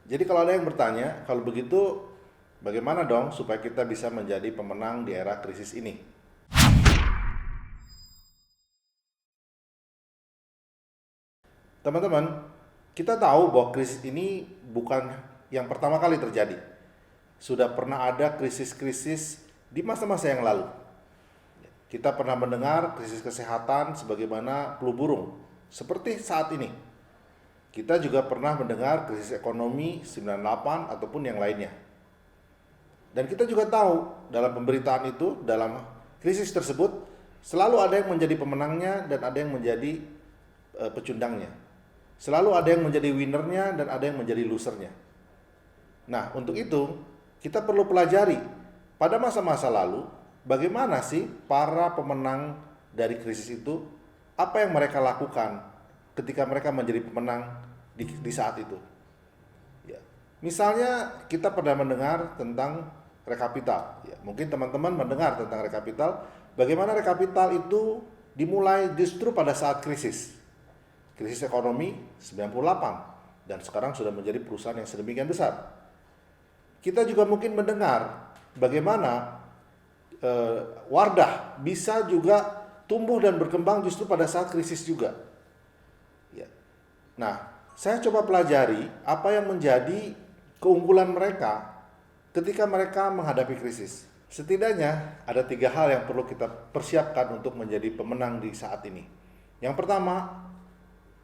Jadi kalau ada yang bertanya, kalau begitu bagaimana dong supaya kita bisa menjadi pemenang di era krisis ini? Teman-teman, kita tahu bahwa krisis ini bukan yang pertama kali terjadi. Sudah pernah ada krisis-krisis di masa-masa yang lalu. Kita pernah mendengar krisis kesehatan sebagaimana flu burung, seperti saat ini. Kita juga pernah mendengar krisis ekonomi 98 ataupun yang lainnya. Dan kita juga tahu dalam pemberitaan itu, dalam krisis tersebut, selalu ada yang menjadi pemenangnya dan ada yang menjadi pecundangnya. Selalu ada yang menjadi winernya dan ada yang menjadi losernya. Nah, untuk itu kita perlu pelajari pada masa-masa lalu bagaimana sih para pemenang dari krisis itu, apa yang mereka lakukan ketika mereka menjadi pemenang di saat itu. Ya. Misalnya kita pernah mendengar tentang rekapital. Ya, mungkin teman-teman mendengar tentang rekapital, bagaimana rekapital itu dimulai justru pada saat krisis. Krisis ekonomi 98 dan sekarang sudah menjadi perusahaan yang sedemikian besar. Kita juga mungkin mendengar bagaimana Wardah bisa juga tumbuh dan berkembang justru pada saat krisis juga. Ya. Nah, saya coba pelajari apa yang menjadi keunggulan mereka ketika mereka menghadapi krisis. Setidaknya ada 3 hal yang perlu kita persiapkan untuk menjadi pemenang di saat ini. Yang pertama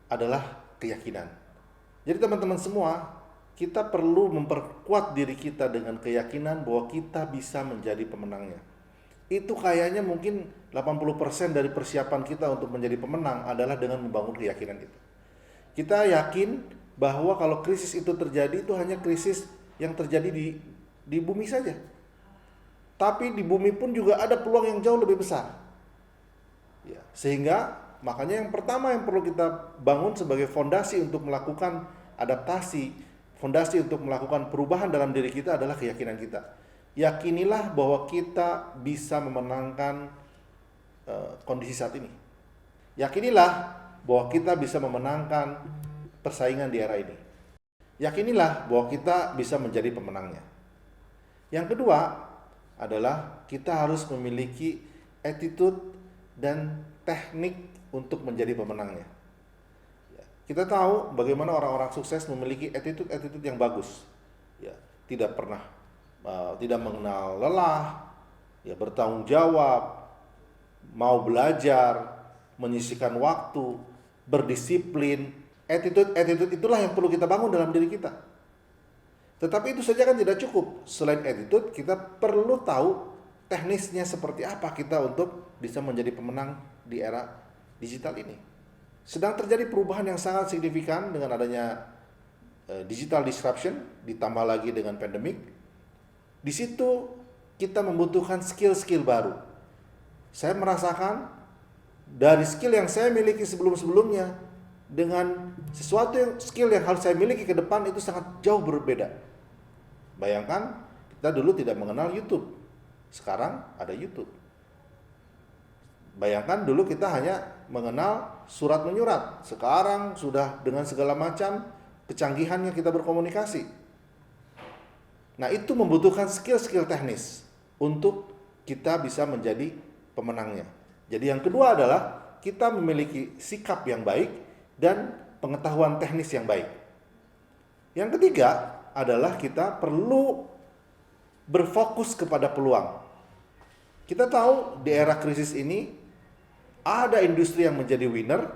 adalah keyakinan. Jadi teman-teman semua, kita perlu memperkuat diri kita dengan keyakinan bahwa kita bisa menjadi pemenangnya. Itu kayaknya mungkin 80% dari persiapan kita untuk menjadi pemenang adalah dengan membangun keyakinan itu. Kita yakin bahwa kalau krisis itu terjadi, itu hanya krisis yang terjadi di bumi saja. Tapi di bumi pun juga ada peluang yang jauh lebih besar. Ya, sehingga makanya yang pertama yang perlu kita bangun sebagai fondasi untuk melakukan adaptasi, fondasi untuk melakukan perubahan dalam diri kita adalah keyakinan kita. Yakinilah bahwa kita bisa memenangkan kondisi saat ini. Yakinilah bahwa kita bisa memenangkan persaingan di era ini. Yakinilah bahwa kita bisa menjadi pemenangnya. Yang kedua adalah kita harus memiliki attitude dan teknik untuk menjadi pemenangnya. Kita tahu bagaimana orang-orang sukses memiliki attitude yang bagus. Ya, tidak pernah tidak mengenal lelah, ya bertanggung jawab, mau belajar, menyisihkan waktu, berdisiplin. Attitude itulah yang perlu kita bangun dalam diri kita. Tetapi itu saja kan tidak cukup. Selain attitude, kita perlu tahu teknisnya seperti apa kita untuk bisa menjadi pemenang di era digital ini. Sedang terjadi perubahan yang sangat signifikan dengan adanya digital disruption, ditambah lagi dengan pandemik. Di situ kita membutuhkan skill-skill baru. Saya merasakan dari skill yang saya miliki sebelum-sebelumnya dengan skill yang harus saya miliki ke depan itu sangat jauh berbeda. Bayangkan kita dulu tidak mengenal YouTube. Sekarang ada YouTube. Bayangkan dulu kita hanya mengenal surat menyurat. Sekarang sudah dengan segala macam kecanggihannya kita berkomunikasi. Nah, itu membutuhkan skill-skill teknis untuk kita bisa menjadi pemenangnya. Jadi yang kedua adalah kita memiliki sikap yang baik dan pengetahuan teknis yang baik. Yang ketiga adalah kita perlu berfokus kepada peluang. Kita tahu di era krisis ini ada industri yang menjadi winner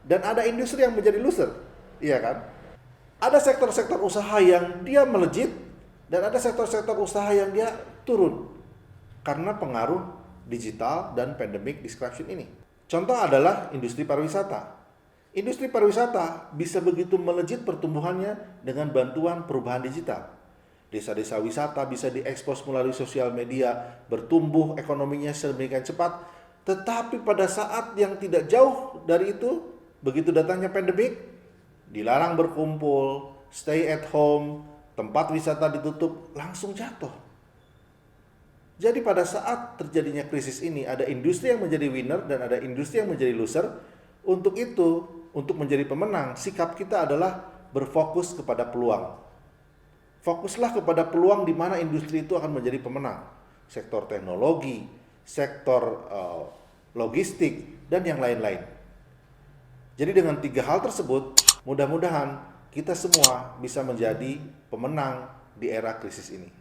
dan ada industri yang menjadi loser. Iya kan? Ada sektor-sektor usaha yang dia melejit dan ada sektor-sektor usaha yang dia turun karena pengaruh digital dan pandemic disruption ini. Contoh adalah industri pariwisata. Industri pariwisata bisa begitu melejit pertumbuhannya dengan bantuan perubahan digital. Desa-desa wisata bisa diekspos melalui sosial media, bertumbuh ekonominya sedemikian cepat. Tetapi pada saat yang tidak jauh dari itu, begitu datangnya pandemik, dilarang berkumpul, stay at home, tempat wisata ditutup, langsung jatuh. Jadi pada saat terjadinya krisis ini, ada industri yang menjadi winner dan ada industri yang menjadi loser. Untuk itu, untuk menjadi pemenang, sikap kita adalah berfokus kepada peluang. Fokuslah kepada peluang di mana industri itu akan menjadi pemenang. Sektor teknologi, sektor logistik, dan yang lain-lain. Jadi dengan 3 hal tersebut, mudah-mudahan kita semua bisa menjadi pemenang di era krisis ini.